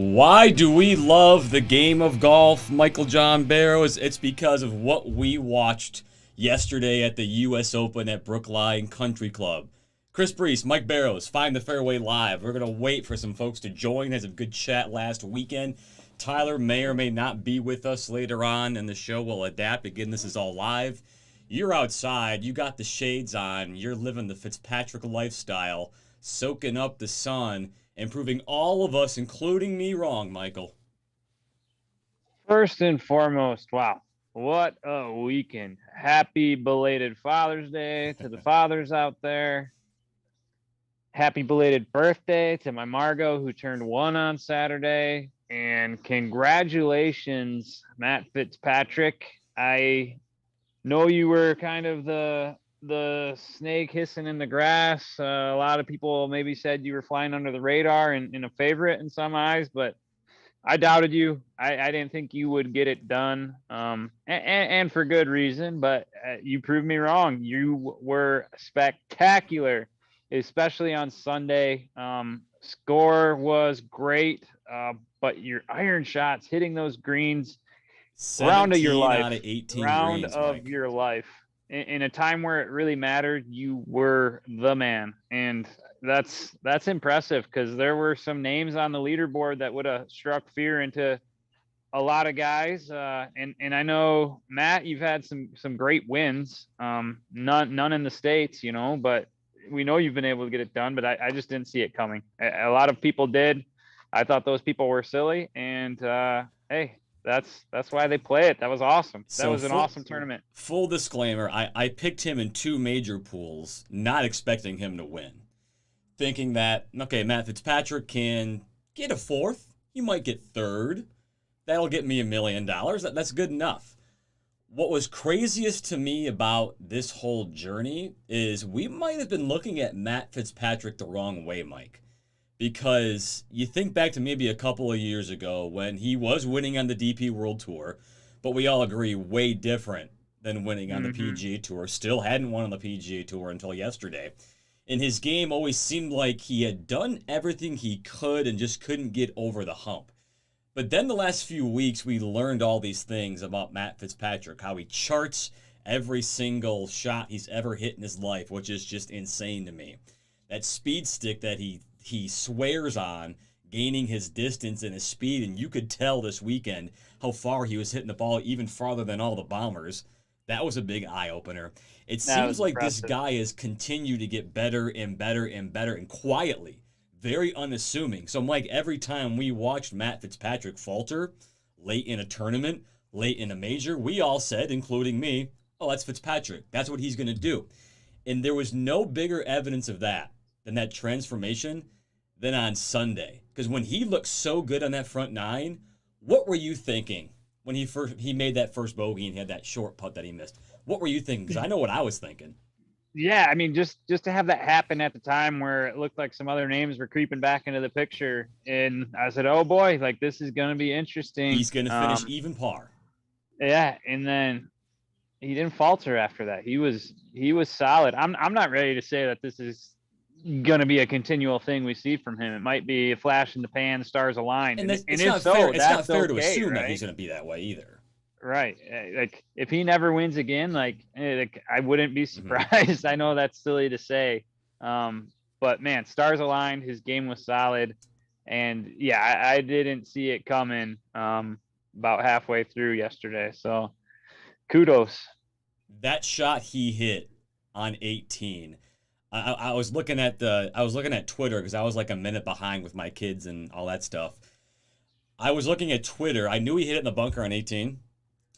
Why do we love the game of golf, Michael John Barrows? It's because of what we watched yesterday at the U.S. Open at Brookline Country Club. Chris Brees, Mike Barrows, Find the Fairway Live. We're going to wait for some folks to join. Had a good chat last weekend. Tyler may or may not be with us later on, and the show will adapt. Again, this is all live. You're outside. You got the shades on. You're living the Fitzpatrick lifestyle, soaking up the sun, and proving all of us, including me, wrong, Michael. First and foremost, wow, what a weekend. Happy belated Father's Day to the fathers out there. Happy belated birthday to my Margot, who turned 1 on Saturday. And congratulations, Matt Fitzpatrick. I know you were kind of the snake hissing in the grass. A lot of people maybe said you were flying under the radar and a favorite in some eyes, but I doubted you. I didn't think you would get it done, and for good reason, but you proved me wrong. You were spectacular, especially on Sunday. Score was great, but your iron shots, hitting those greens, round of your life, out of 18 round greens, of Mike. your life. In a time where it really mattered, you were the man, and that's impressive, because there were some names on the leaderboard that would have struck fear into a lot of guys. And I know, Matt, you've had some great wins, none in the States, but we know you've been able to get it done. But I just didn't see it coming. A lot of people did. I thought those people were silly, and hey. That's why they play it. That was awesome. That was an awesome tournament. Full disclaimer, I picked him in 2 major pools, not expecting him to win. Thinking that, okay, Matt Fitzpatrick can get a 4th. He might get 3rd. That'll get me $1 million. That's good enough. What was craziest to me about this whole journey is we might have been looking at Matt Fitzpatrick the wrong way, Mike. Because you think back to maybe a couple of years ago when he was winning on the DP World Tour, but we all agree way different than winning on the PGA Tour. Still hadn't won on the PGA Tour until yesterday. And his game always seemed like he had done everything he could and just couldn't get over the hump. But then the last few weeks, we learned all these things about Matt Fitzpatrick, how he charts every single shot he's ever hit in his life, which is just insane to me. That speed stick that he swears on, gaining his distance and his speed, and you could tell this weekend how far he was hitting the ball, even farther than all the bombers. That was a big eye-opener. It seems like this guy has continued to get better and better and better, and quietly, very unassuming. So, Mike, every time we watched Matt Fitzpatrick falter late in a tournament, late in a major, we all said, including me, oh, that's Fitzpatrick. That's what he's going to do. And there was no bigger evidence of that than that transformation than on Sunday. Because when he looked so good on that front 9, what were you thinking when he made that first bogey and had that short putt that he missed? What were you thinking? Because I know what I was thinking. Yeah, I mean, just to have that happen at the time where it looked like some other names were creeping back into the picture, and I said, oh boy, like, this is going to be interesting. He's going to finish even par. Yeah, and then he didn't falter after that. He was solid. I'm not ready to say that this is going to be a continual thing we see from him. It might be a flash in the pan, stars align. And it's not fair to assume that he's going to be that way either. Right. Like, if he never wins again, like I wouldn't be surprised. I know that's silly to say. But man, stars aligned, his game was solid. And yeah, I didn't see it coming about halfway through yesterday. So kudos. That shot he hit on 18. I was looking at Twitter because I was like a minute behind with my kids and all that stuff. I was looking at Twitter. I knew he hit it in the bunker on 18,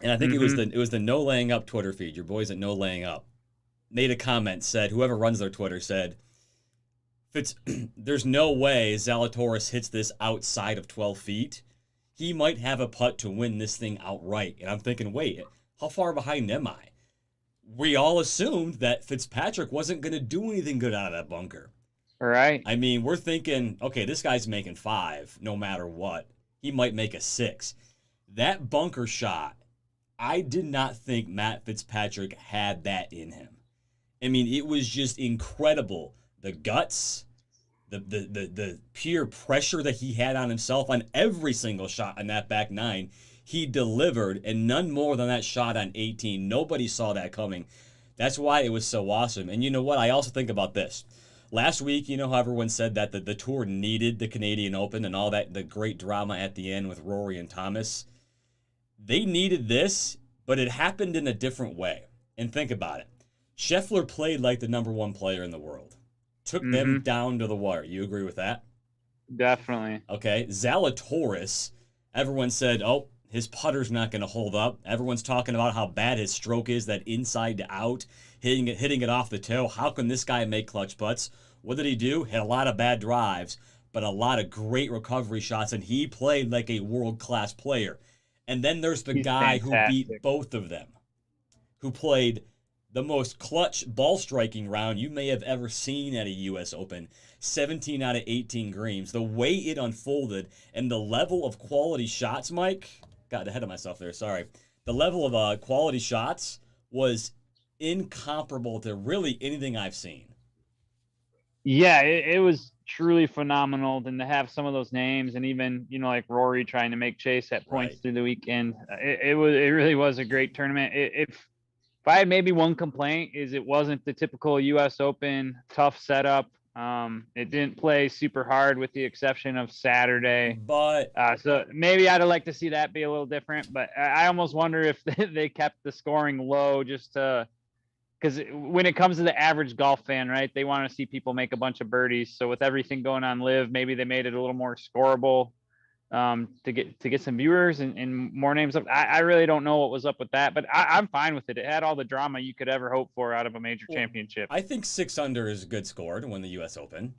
and I think it was the No Laying Up Twitter feed. Your boys at No Laying Up made a comment, said, whoever runs their Twitter said, there's no way Zalatoris hits this outside of 12 feet. He might have a putt to win this thing outright. And I'm thinking, wait, how far behind am I? We all assumed that Fitzpatrick wasn't going to do anything good out of that bunker. Right. I mean, we're thinking, okay, this guy's making 5 no matter what. He might make a 6. That bunker shot, I did not think Matt Fitzpatrick had that in him. I mean, it was just incredible. The guts, the pure pressure that he had on himself on every single shot on that back nine, he delivered, and none more than that shot on 18. Nobody saw that coming. That's why it was so awesome. And you know what? I also think about this. Last week, you know how everyone said that the tour needed the Canadian Open and all that, the great drama at the end with Rory and Thomas. They needed this, but it happened in a different way. And think about it. Scheffler played like the number one player in the world. Took them down to the wire. You agree with that? Definitely. Okay. Zalatoris, everyone said, oh, his putter's not going to hold up. Everyone's talking about how bad his stroke is, that inside to out, hitting it off the toe. How can this guy make clutch putts? What did he do? Hit a lot of bad drives, but a lot of great recovery shots, and he played like a world-class player. And then there's the guy who beat both of them, who played the most clutch ball striking round you may have ever seen at a U.S. Open. 17 out of 18 greens. The way it unfolded and the level of quality shots, Mike, got ahead of myself there, sorry. The level of quality shots was incomparable to really anything I've seen. Yeah, it was truly phenomenal. Then to have some of those names, and even, you know, like Rory trying to make chase at points through the weekend, it really was a great tournament. If I had maybe one complaint, is it wasn't the typical U.S. Open tough setup. It didn't play super hard with the exception of Saturday. But so maybe I'd like to see that be a little different. But I almost wonder if they kept the scoring low just to, because when it comes to the average golf fan, right, they want to see people make a bunch of birdies. So with everything going on LIV, maybe they made it a little more scoreable to get some viewers and more names up. I really don't know what was up with that, but I'm fine with it. It had all the drama you could ever hope for out of a major championship. I think 6 under is a good score to win the U.S. Open.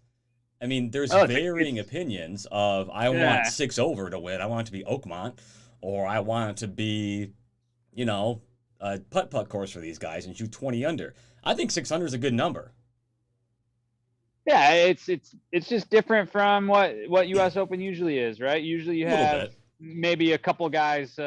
I mean, there's varying opinions of I want 6 over to win. I want it to be Oakmont, or I want it to be, you know, a putt-putt course for these guys and shoot 20 under. I think 6 under is a good number. Yeah, it's just different from what U.S. Open usually is, right? Usually you have maybe a couple guys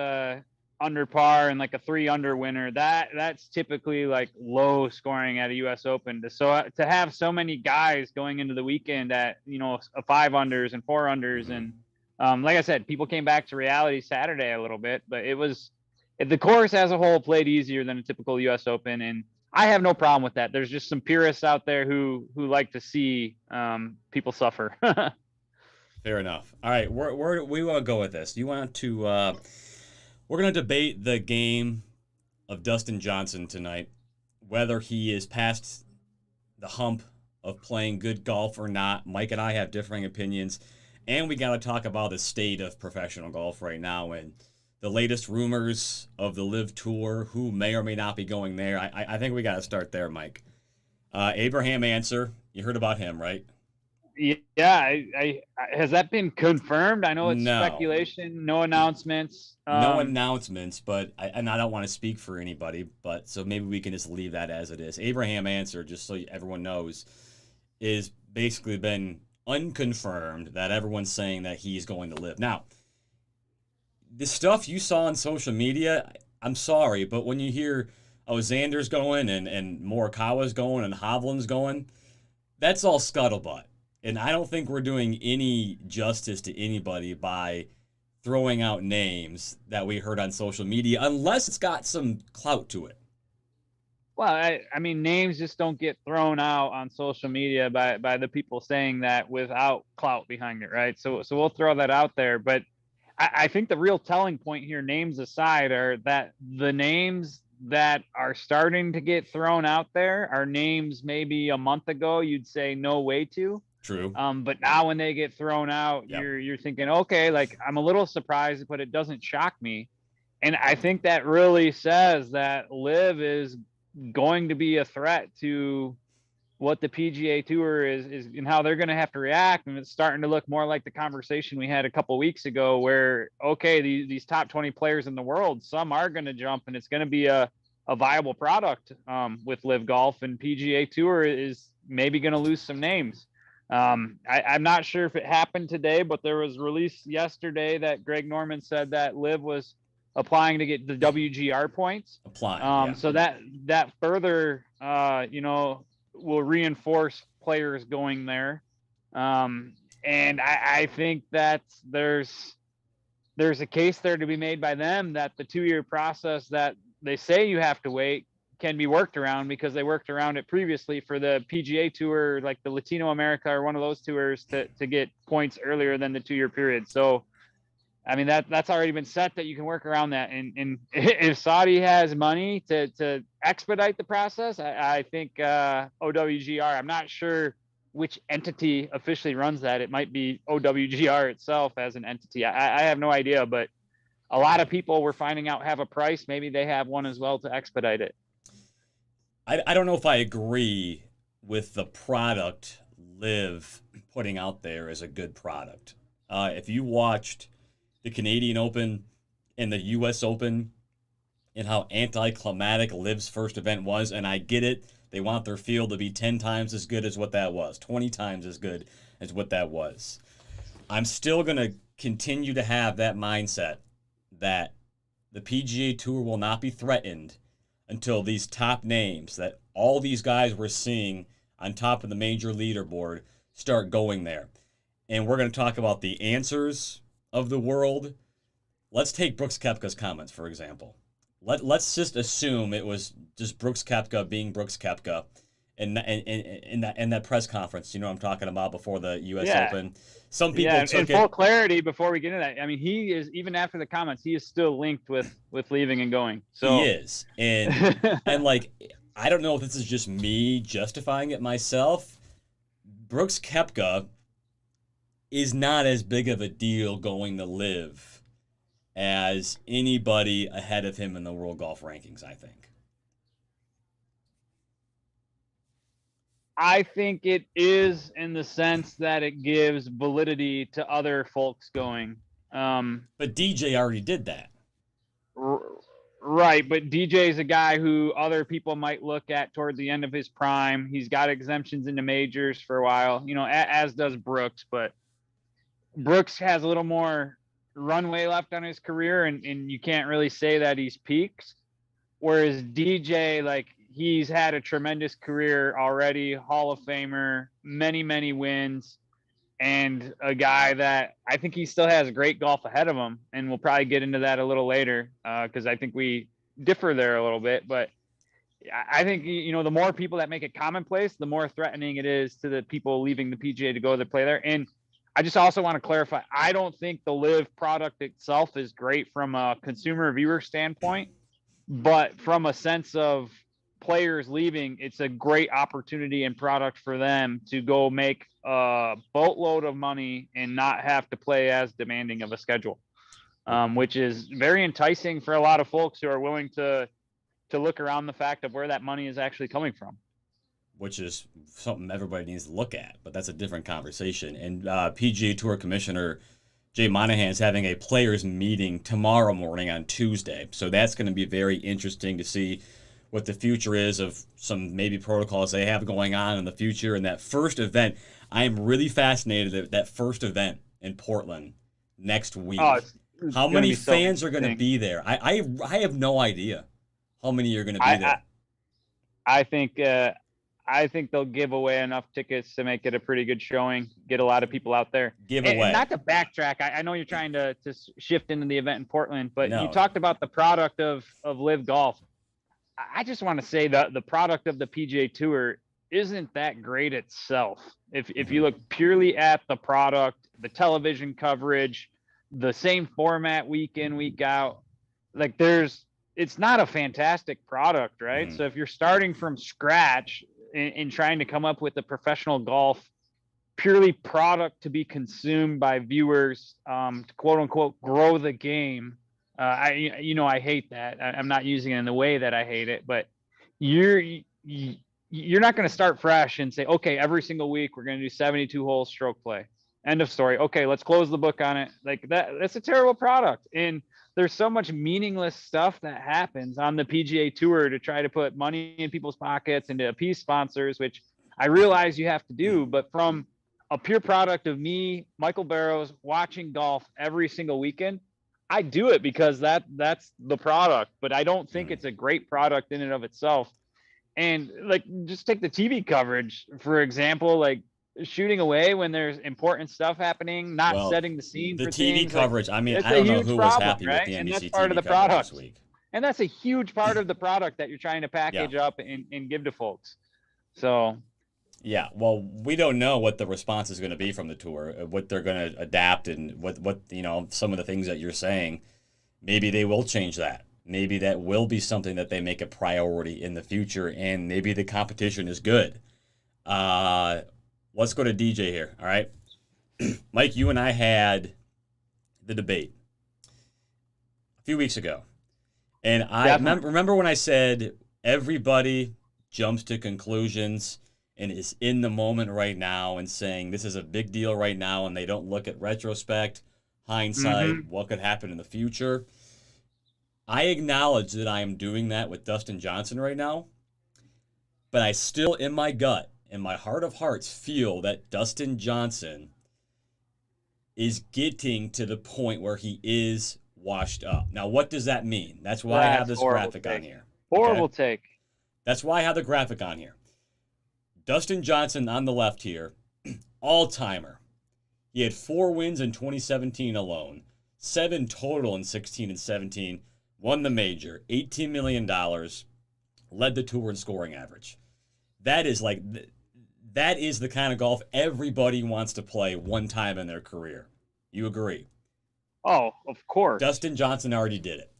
under par and like a 3 under winner. That's typically like low scoring at a U.S. Open. So to have so many guys going into the weekend at, you know, a 5 unders and 4 unders, and like I said, people came back to reality Saturday a little bit, but the course as a whole played easier than a typical U.S. Open, and I have no problem with that. There's just some purists out there who like to see people suffer. Fair enough. All right, we want to go with this. You want to? We're going to debate the game of Dustin Johnson tonight, whether he is past the hump of playing good golf or not. Mike and I have differing opinions, and we got to talk about the state of professional golf right now and the latest rumors of the LIV Tour, who may or may not be going there. I think we got to start there, Mike. Abraham Answer, you heard about him, right? Yeah, has that been confirmed? I know it's speculation, no announcements. No announcements, but I don't want to speak for anybody, but so maybe we can just leave that as it is. Abraham Answer, just so everyone knows, is basically been unconfirmed that everyone's saying that he's going to LIV. Now, the stuff you saw on social media, I'm sorry, but when you hear, Xander's going and Morikawa's going and Hovland's going, that's all scuttlebutt. And I don't think we're doing any justice to anybody by throwing out names that we heard on social media, unless it's got some clout to it. Well, I mean, names just don't get thrown out on social media by the people saying that without clout behind it, right? So we'll throw that out there, but I think the real telling point here, names aside, are that the names that are starting to get thrown out there are names maybe a month ago you'd say no way to. True. But now when they get thrown out, you're thinking, okay, like I'm a little surprised, but it doesn't shock me. And I think that really says that LIV is going to be a threat to what the PGA Tour is and how they're going to have to react. And it's starting to look more like the conversation we had a couple of weeks ago where, okay, these top 20 players in the world, some are going to jump and it's going to be a viable product with LIV Golf, and PGA Tour is maybe going to lose some names. I'm not sure if it happened today, but there was released yesterday that Greg Norman said that LIV was applying to get the WGR points. So that further, will reinforce players going there. And I think that there's a case there to be made by them that the 2-year process that they say you have to wait can be worked around, because they worked around it previously for the PGA Tour, like the Latino America or one of those tours, to get points earlier than the 2-year period. So, I mean, that's already been set that you can work around that. And if Saudi has money to expedite the process, I think OWGR, I'm not sure which entity officially runs that. It might be OWGR itself as an entity. I have no idea, but a lot of people we're finding out have a price. Maybe they have one as well to expedite it. I don't know if I agree with the product LIV putting out there as a good product. If you watched the Canadian Open and the U.S. Open and how anticlimactic LIV's first event was, and I get it, they want their field to be 10 times as good as what that was, 20 times as good as what that was. I'm still going to continue to have that mindset that the PGA Tour will not be threatened until these top names that all these guys we're seeing on top of the major leaderboard start going there. And we're going to talk about the answers of the world. Let's take Brooks Koepka's comments, for example. Let's just assume it was just Brooks Koepka being Brooks Koepka in that press conference, you know what I'm talking about, before the U.S. Open. Some people took in full clarity before we get into that. I mean, he is, even after the comments, he is still linked with leaving and going. So he is, and like, I don't know if this is just me justifying it myself. Brooks Koepka is not as big of a deal going to LIV as anybody ahead of him in the world golf rankings, I think. I think it is, in the sense that it gives validity to other folks going. But DJ already did that. Right, but DJ is a guy who other people might look at toward the end of his prime. He's got exemptions into majors for a while, you know, as does Brooks. But Brooks has a little more runway left on his career, and you can't really say that he's peaked. Whereas DJ, like, he's had a tremendous career already, Hall of Famer, many, many wins, and a guy that I think he still has great golf ahead of him. And we'll probably get into that a little later, because I think we differ there a little bit. But I think, you know, the more people that make it commonplace, the more threatening it is to the people leaving the PGA to go to play there. And I just also want to clarify, I don't think the LIV product itself is great from a consumer viewer standpoint, but from a sense of players leaving, it's a great opportunity and product for them to go make a boatload of money and not have to play as demanding of a schedule, which is very enticing for a lot of folks who are willing to look around the fact of where that money is actually coming from. Which is something everybody needs to look at, but that's a different conversation. And PGA Tour Commissioner Jay Monahan is having a players meeting tomorrow morning on Tuesday. So that's going to be very interesting to see what the future is of some maybe protocols they have going on in the future. And that first event, I am really fascinated at that first event in Portland next week. How many fans are going to be there? I have no idea how many are going to be there. I think they'll give away enough tickets to make it a pretty good showing, get a lot of people out there. And not to backtrack, I know you're trying to shift into the event in Portland, but No. You talked about the product of LIV Golf. I just want to say that the product of the PGA Tour isn't that great itself. If you look purely at the product, the television coverage, the same format week in, week out, like it's not a fantastic product, right? So if you're starting from scratch in trying to come up with a professional golf purely product to be consumed by viewers, to quote unquote grow the game, I hate that. I'm not using it in the way that I hate it, but you're not going to start fresh and say, okay, every single week we're going to do 72 holes stroke play, end of story. Okay, let's close the book on it. Like that's a terrible product. And there's so much meaningless stuff that happens on the PGA Tour to try to put money in people's pockets and to appease sponsors, which I realize you have to do. But from a pure product of me, Michael Barrows, watching golf every single weekend, I do it because that's the product. But I don't think it's a great product in and of itself. And like, just take the TV coverage, for example. Like, shooting away when there's important stuff happening, not Well, setting the scene the for TV things. coverage. I mean, It's I a don't know huge who was problem, happy with right? the And that's NBC part of TV the coverage this product. week. And that's a huge part of the product that you're trying to package Yeah. up and give to folks. So, yeah, well, we don't know what the response is going to be from the tour, what they're going to adapt, and what some of the things that you're saying. Maybe they will change that. Maybe that will be something that they make a priority in the future, and maybe the competition is good. Let's go to DJ here. All right, Mike, you and I had the debate a few weeks ago, and I remember when I said everybody jumps to conclusions and is in the moment right now and saying this is a big deal right now, and they don't look at retrospect, hindsight, what could happen in the future. I acknowledge that I am doing that with Dustin Johnson right now, but I still, in my gut, in my heart of hearts, feel that Dustin Johnson is getting to the point where he is washed up. Now, what does that mean? That's why I have this graphic on here. Horrible take. That's why I have the graphic on here. Dustin Johnson on the left here, all-timer. He had 4 wins in 2017 alone, 7 total in 16 and 17, won the major, $18 million, led the tour in scoring average. That is the kind of golf everybody wants to play one time in their career. You agree? Oh, of course. Dustin Johnson already did it.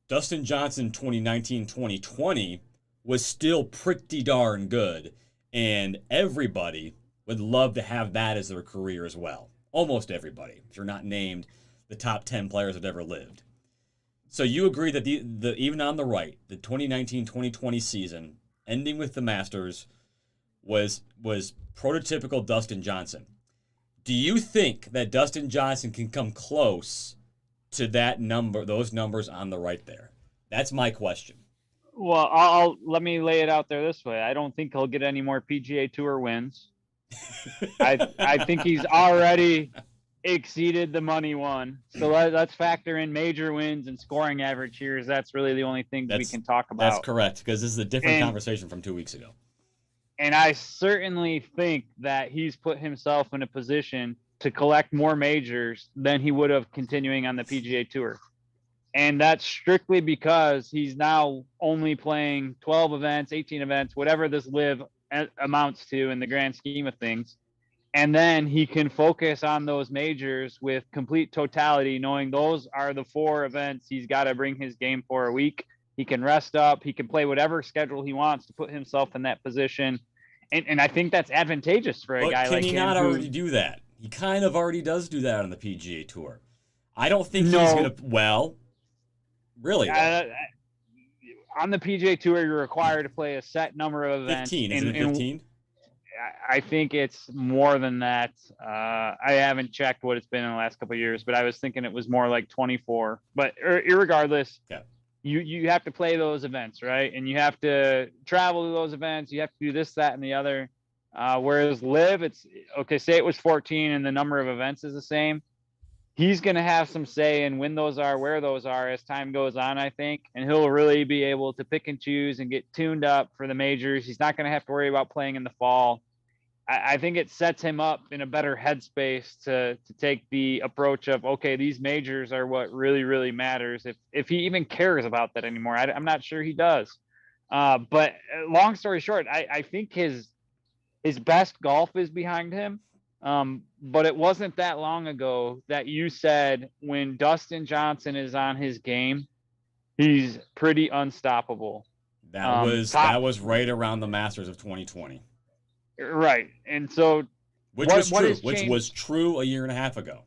Dustin Johnson 2019-2020 was still pretty darn good, and everybody would love to have that as their career as well. Almost everybody, if you're not named the top 10 players that ever lived. So you agree that the even on the right, the 2019-2020 season, ending with the Masters, was prototypical Dustin Johnson. Do you think that Dustin Johnson can come close to that number, those numbers on the right there? That's my question. Well, let me lay it out there this way. I don't think he'll get any more PGA Tour wins. I think he's already exceeded the money won. So let's factor in major wins and scoring average here. That's really the only thing we can talk about. That's correct, because this is a different conversation from 2 weeks ago. And I certainly think that he's put himself in a position to collect more majors than he would have continuing on the PGA Tour. And that's strictly because he's now only playing 12 events, 18 events, whatever this LIV amounts to in the grand scheme of things. And then he can focus on those majors with complete totality, knowing those are the 4 events he's got to bring his game for a week. He can rest up. He can play whatever schedule he wants to put himself in that position. And I think that's advantageous for a guy like him. Can he not already do that? He kind of already does do that on the PGA Tour. I don't think he's going to – well – really? On the PGA Tour, you're required to play a set number of events. 15. Is it 15? I think it's more than that. I haven't checked what it's been in the last couple of years, but I was thinking it was more like 24. But irregardless, you have to play those events, right? And you have to travel to those events. You have to do this, that, and the other. Whereas LIV, it's okay. Say it was 14, and the number of events is the same. He's going to have some say in when those are, where those are as time goes on, I think. And he'll really be able to pick and choose and get tuned up for the majors. He's not going to have to worry about playing in the fall. I think it sets him up in a better headspace to take the approach of, okay, these majors are what really, really matters. If he even cares about that anymore, I'm not sure he does. But long story short, I think his best golf is behind him. But it wasn't that long ago that you said when Dustin Johnson is on his game, he's pretty unstoppable. That was right around the Masters of 2020. Right. And so which was true a year and a half ago.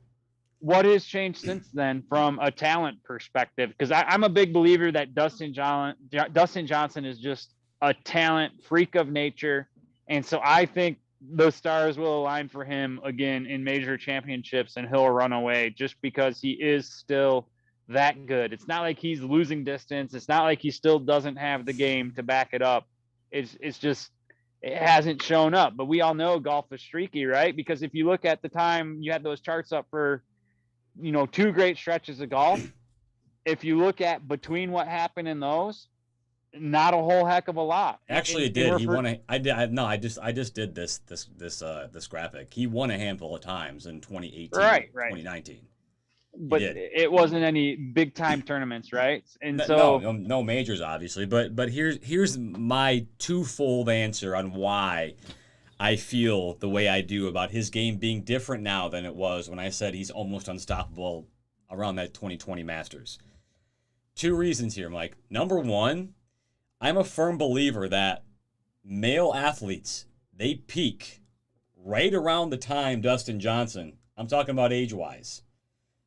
What has changed since then from a talent perspective? Because I'm a big believer that Dustin Johnson is just a talent freak of nature. And so I think the stars will align for him again in major championships, and he'll run away just because he is still that good. It's not like he's losing distance. It's not like he still doesn't have the game to back it up. It's just, it hasn't shown up. But we all know golf is streaky, right? Because if you look at the time you had those charts up for, 2 great stretches of golf, if you look at between what happened in those, not a whole heck of a lot. Actually, it did. He won a. I did. No, I just did this graphic. He won a handful of times in 2018, right. 2019. But it wasn't any big time tournaments, right? And no majors, obviously. But here's my twofold answer on why I feel the way I do about his game being different now than it was when I said he's almost unstoppable around that 2020 Masters. Two reasons here, Mike. Number one, I'm a firm believer that male athletes, they peak right around the time Dustin Johnson, I'm talking about age-wise.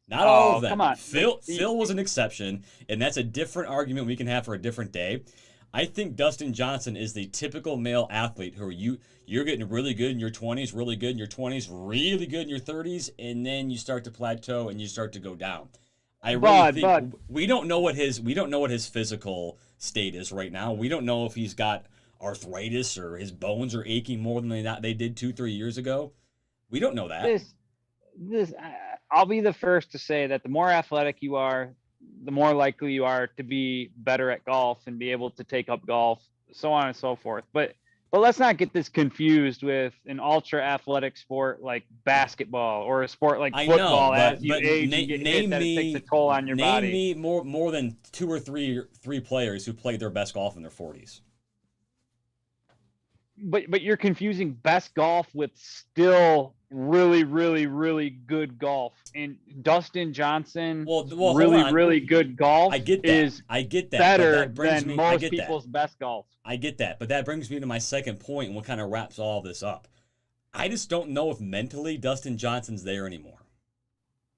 Not all of them. Come on. Phil was an exception, and that's a different argument we can have for a different day. I think Dustin Johnson is the typical male athlete who you're getting really good in your 20s, really good in your 20s, really good in your 30s, and then you start to plateau and you start to go down. I really think we don't know what his physical state is right now. We don't know if he's got arthritis or his bones are aching more than they did 2-3 years ago. We don't know that. I'll be the first to say that the more athletic you are, the more likely you are to be better at golf and be able to take up golf, so on and so forth. But let's not get this confused with an ultra athletic sport like basketball or a sport like football. As you age, you get hit, that it takes a toll on your body. Name me more than two or three players who played their best golf in their 40s. But you're confusing best golf with still really, really, really good golf. And Dustin Johnson, really good golf. I get that. I get that. Better than most people's best golf. I get that. But that brings me to my second point, and what kind of wraps all this up. I just don't know if mentally Dustin Johnson's there anymore.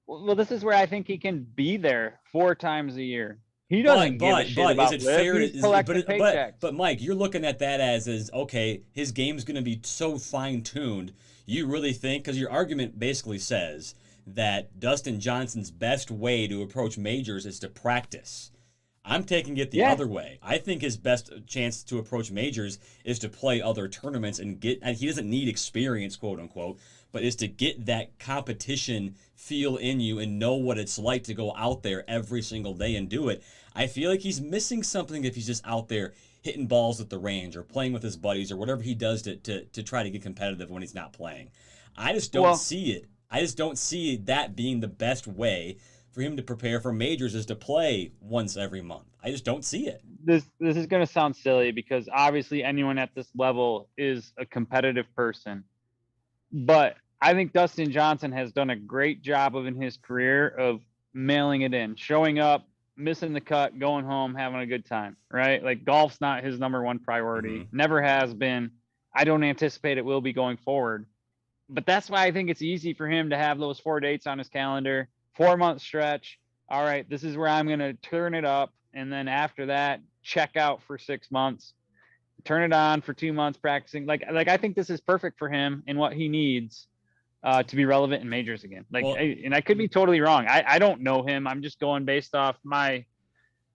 Well, this is where I think he can be there 4 times a year. He doesn't give a shit about is it fair? He's collecting paychecks. But Mike, you're looking at that as okay, his game's going to be so fine-tuned. You really think, because your argument basically says that Dustin Johnson's best way to approach majors is to practice. I'm taking it the other way. I think his best chance to approach majors is to play other tournaments and he doesn't need experience, quote unquote, but is to get that competition feel in you and know what it's like to go out there every single day and do it. I feel like he's missing something if he's just out there hitting balls at the range or playing with his buddies or whatever he does to try to get competitive when he's not playing. I just don't see it. I just don't see that being the best way for him to prepare for majors is to play once every month. I just don't see it. This is going to sound silly because obviously anyone at this level is a competitive person. But I think Dustin Johnson has done a great job in his career of mailing it in, showing up, missing the cut, going home, having a good time, right? Like golf's not his number one priority. Mm-hmm. Never has been. I don't anticipate it will be going forward. But that's why I think it's easy for him to have those 4 dates on his calendar, 4-month stretch. All right, this is where I'm going to turn it up. And then after that, check out for 6 months, turn it on for 2 months practicing. Like I think this is perfect for him and what he needs to be relevant in majors again. And I could be totally wrong. I don't know him. I'm just going based off my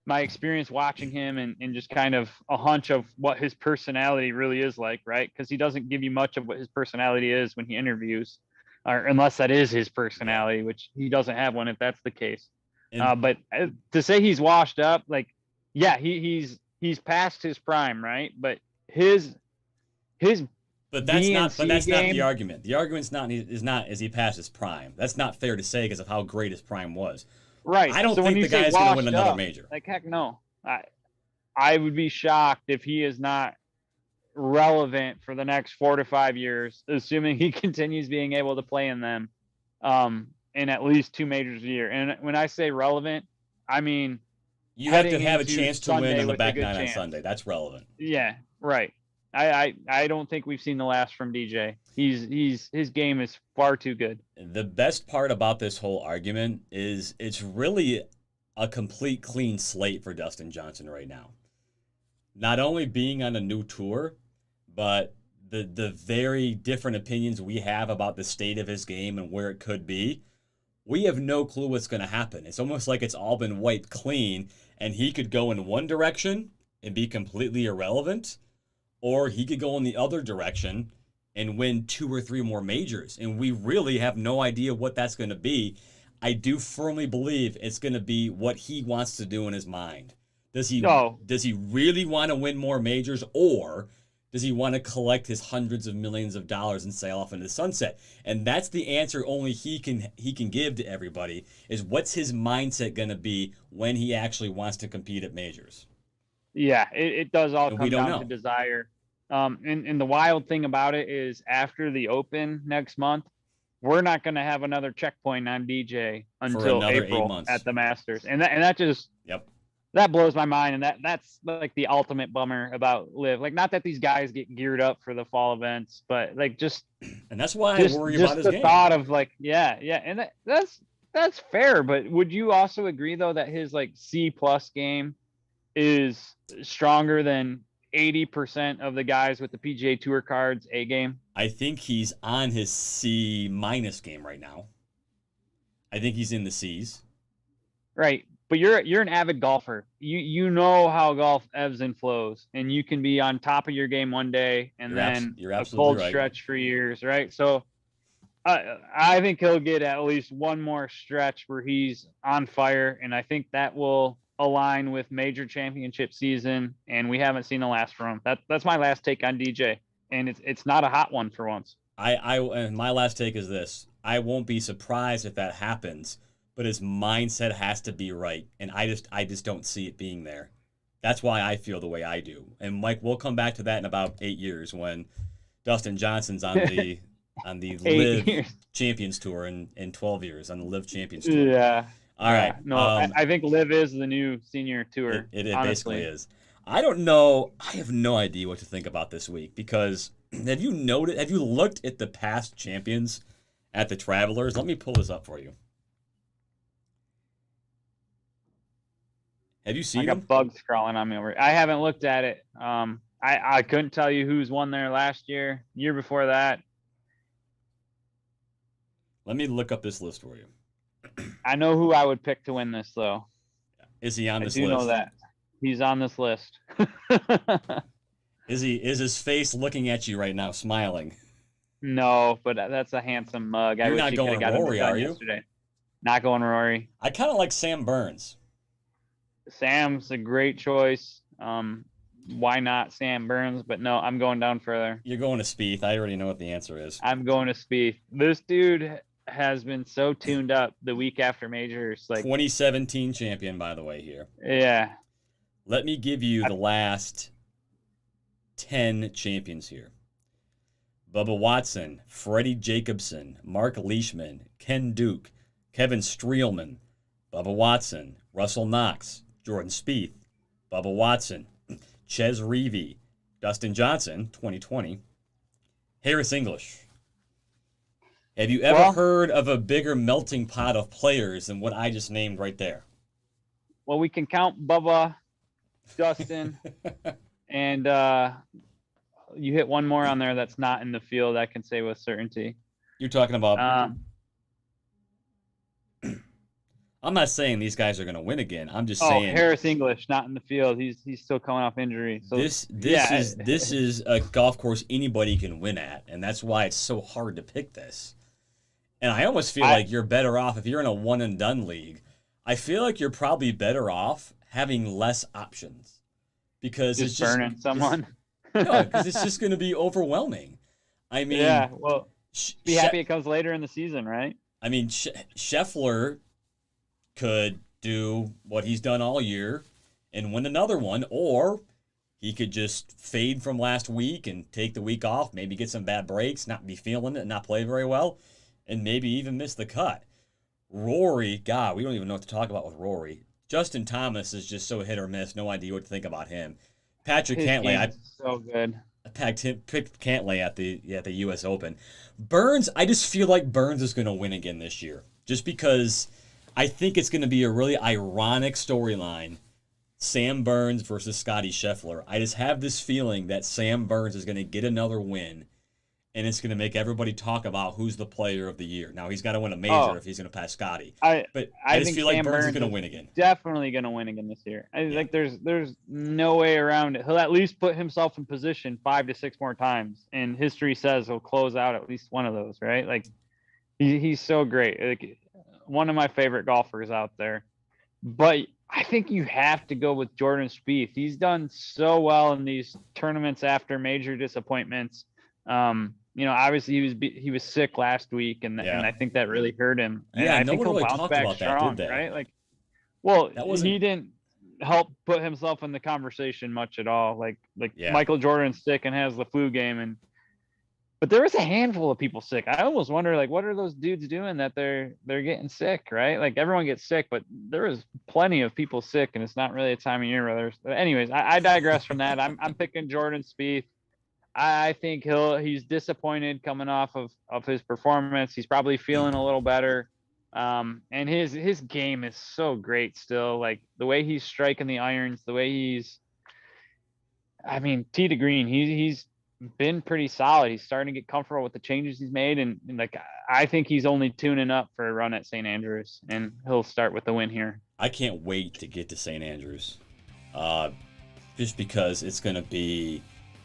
experience watching him and just kind of a hunch of what his personality really is like, right? Because he doesn't give you much of what his personality is when he interviews, or unless that is his personality, which he doesn't have one if that's the case. But to say he's washed up, he's past his prime, right? But his But that's not the argument. The argument's not is he past his prime. That's not fair to say because of how great his prime was. Right. I don't think the guy's going to win another major. Like heck no. I would be shocked if he is not relevant for the next 4 to 5 years, assuming he continues being able to play in them in at least 2 majors a year. And when I say relevant, I mean you have to have a chance to win on the back nine on Sunday. That's relevant. Yeah, right. I don't think we've seen the last from DJ. His game is far too good. The best part about this whole argument is it's really a complete clean slate for Dustin Johnson right now. Not only being on a new tour, but the very different opinions we have about the state of his game and where it could be. We have no clue what's going to happen. It's almost like it's all been wiped clean, and he could go in one direction and be completely irrelevant, or he could go in the other direction and win 2 or 3 more majors. And we really have no idea what that's going to be. I do firmly believe it's going to be what he wants to do in his mind. Does he No. does he really want to win more majors, or does he want to collect his hundreds of millions of dollars and sail off into the sunset? And that's the answer only he can give to everybody, is what's his mindset going to be when he actually wants to compete at majors. Yeah, it does all And come we don't down know. to desire. And the wild thing about it is after the Open next month, we're not going to have another checkpoint on DJ until another 8 April months. at the Masters. And that just Yep. that blows my mind. And that's like the ultimate bummer about LIV. Like, not that these guys get geared up for the fall events, but like just And that's why I worry about his the game. thought of like, yeah. And that's fair. But would you also agree though that his like C+ game is stronger than 80% of the guys with the PGA Tour cards A game? I think he's on his C- game right now. I think he's in the C's. Right. But you're an avid golfer. You know how golf ebbs and flows, and you can be on top of your game one day and You're a absolutely cold right. stretch for years, right? So I think he'll get at least one more stretch where he's on fire, and I think that will align with major championship season, and we haven't seen the last from him. That's my last take on DJ, and it's not a hot one for once. And my last take is this: I won't be surprised if that happens, but his mindset has to be right, and I just don't see it being there. That's why I feel the way I do. And Mike, we'll come back to that in about 8 years when Dustin Johnson's on the LIV Champions Tour, in 12 years on the LIV Champions Tour. Yeah. All right. No, I think LIV is the new senior tour. It basically is. I don't know. I have no idea what to think about this week, because have you looked at the past champions at the Travelers? Let me pull this up for you. Have you seen I got them? bugs crawling on me over. I haven't looked at it. I couldn't tell you who's won there last year before that. Let me look up this list for you. I know who I would pick to win this, though. Is he on this list? I do know that. He's on this list. Is his face looking at you right now, smiling? No, but that's a handsome mug. You're not going Rory, are you? Yesterday. Not going Rory. I kind of like Sam Burns. Sam's a great choice. Why not Sam Burns? But no, I'm going down further. You're going to Spieth. I already know what the answer is. I'm going to Spieth. This dude has been so tuned up the week after majors. Like 2017 champion, by the way, here. Yeah. Let me give you the last 10 champions here. Bubba Watson, Freddie Jacobson, Mark Leishman, Ken Duke, Kevin Streelman, Bubba Watson, Russell Knox, Jordan Spieth, Bubba Watson, Ches Reavie, Dustin Johnson, 2020, Harris English. Have you ever heard of a bigger melting pot of players than what I just named right there? Well, we can count Bubba, Dustin, and you hit one more on there that's not in the field, I can say with certainty. You're talking about... I'm not saying these guys are going to win again. I'm just saying Harris English not in the field. He's still coming off injury. So this is a golf course anybody can win at, and that's why it's so hard to pick this. And I almost feel like you're better off if you're in a one and done league. I feel like you're probably better off having less options, because it's just burning someone. No, because it's just going to be overwhelming. I mean, yeah. Well, be happy it comes later in the season, right? I mean, Scheffler could do what he's done all year and win another one, or he could just fade from last week and take the week off, maybe get some bad breaks, not be feeling it, not play very well, and maybe even miss the cut. Rory, God, we don't even know what to talk about with Rory. Justin Thomas is just so hit or miss. No idea what to think about him. Patrick Cantlay, so good. I picked Cantlay at the U.S. Open. Burns, I just feel like Burns is going to win again this year, just because I think it's going to be a really ironic storyline. Sam Burns versus Scottie Scheffler. I just have this feeling that Sam Burns is going to get another win, and it's going to make everybody talk about who's the player of the year. Now, he's got to win a major if he's going to pass Scottie. I just feel like Burns is going to win again. Definitely going to win again this year. Like there's no way around it. He'll at least put himself in position 5 to 6 more times, and history says he'll close out at least one of those, right? Like he's so great. Like, one of my favorite golfers out there. But I think you have to go with Jordan Spieth. He's done so well in these tournaments after major disappointments. Obviously he was sick last week, and I think that really hurt him. And Yeah, I no think one he'll really bounce talked back about that, strong, did they? right? He didn't help put himself in the conversation much at all. Michael Jordan's sick and has the flu game, but there was a handful of people sick. I almost wonder, what are those dudes doing that they're getting sick, right? Everyone gets sick, but there was plenty of people sick, and it's not really a time of year where there's. Anyways, I digress from that. I'm picking Jordan Spieth. I think he's disappointed coming off of his performance. He's probably feeling a little better. And his game is so great still. The way he's striking the irons, the way tee to green, he's been pretty solid. He's starting to get comfortable with the changes he's made, and I think he's only tuning up for a run at St. Andrews, and he'll start with the win here. I can't wait to get to St. Andrews, just because it's going to be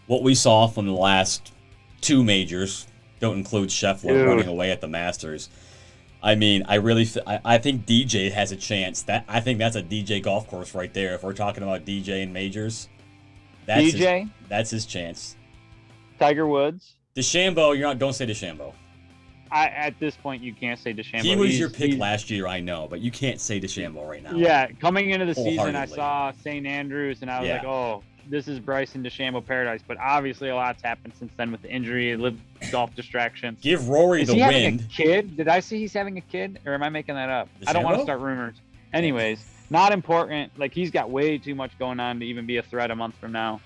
what we saw from the last two majors. Don't include Scheffler running away at the Masters. I think DJ has a chance. I think that's a DJ golf course right there. If we're talking about DJ and majors, that's his chance. Tiger Woods. DeChambeau, don't say DeChambeau. At this point, you can't say DeChambeau. He was your pick last year, I know, but you can't say DeChambeau right now. Yeah, coming into the season, I saw St. Andrews, and I was like, oh, this is Bryson DeChambeau paradise. But obviously, a lot's happened since then with the injury, LIV golf distractions. Give Rory the win. Having a kid? Did I see he's having a kid, or am I making that up? DeChambeau? I don't want to start rumors. Anyways, not important. He's got way too much going on to even be a threat a month from now.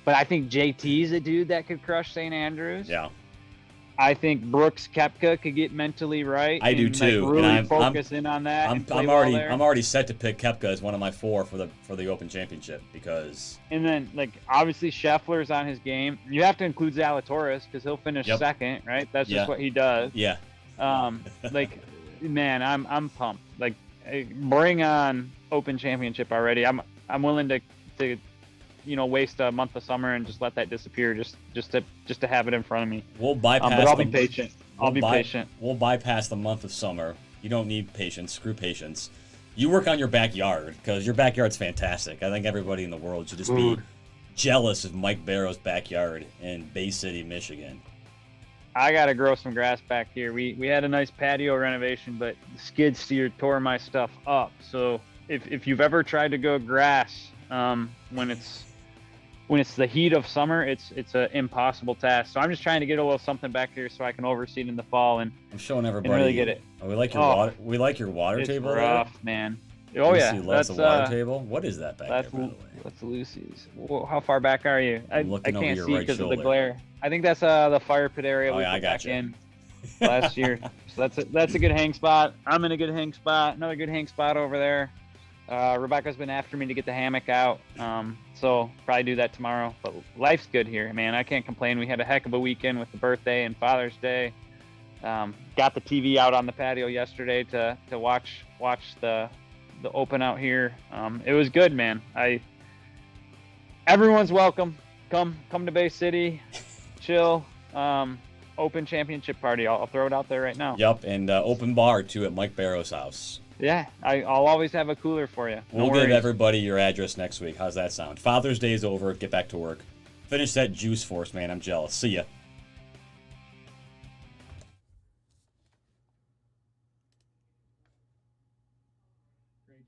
But I think JT's a dude that could crush St. Andrews. Yeah. I think Brooks Koepka could get mentally right. I do too. Really focus in on that. I'm already set to pick Koepka as one of my 4 for the Open Championship because. And then obviously Scheffler's on his game. You have to include Zalatoris because he'll finish second, right? That's just what he does. Yeah. Man, I'm pumped. Bring on Open Championship already. I'm willing to waste a month of summer and just let that disappear just to have it in front of me. We'll bypass. But I'll be patient. I'll be patient. We'll bypass the month of summer. You don't need patience. Screw patience. You work on your backyard because your backyard's fantastic. I think everybody in the world should just be jealous of Mike Barrow's backyard in Bay City, Michigan. I gotta grow some grass back here. We had a nice patio renovation, but the skid steer tore my stuff up. So if you've ever tried to grow grass when it's the heat of summer, it's an impossible task. So I'm just trying to get a little something back here so I can oversee it in the fall and I'm showing everybody. And really get it. Oh, we like your water. We like your water it's table. Rough, there. Man. Oh yeah, that's the water table. What is that back there? By the way? That's Lucy's. Whoa, how far back are you? I can't see because of the glare. I think that's the fire pit area we put back in last year. So that's a good hang spot. I'm in a good hang spot. Another good hang spot over there. Rebecca's been after me to get the hammock out, so probably do that tomorrow. But life's good here, man. I can't complain. We had a heck of a weekend with the birthday and Father's Day. Got the TV out on the patio yesterday to watch the Open out here. It was good, man. Everyone's welcome. Come to Bay City, chill. Open Championship party. I'll throw it out there right now. Yep, and open bar too at Mike Barrow's house. Yeah, I'll always have a cooler for you. We'll give everybody your address next week. How's that sound? Father's Day is over. Get back to work. Finish that juice for us, man. I'm jealous. See ya.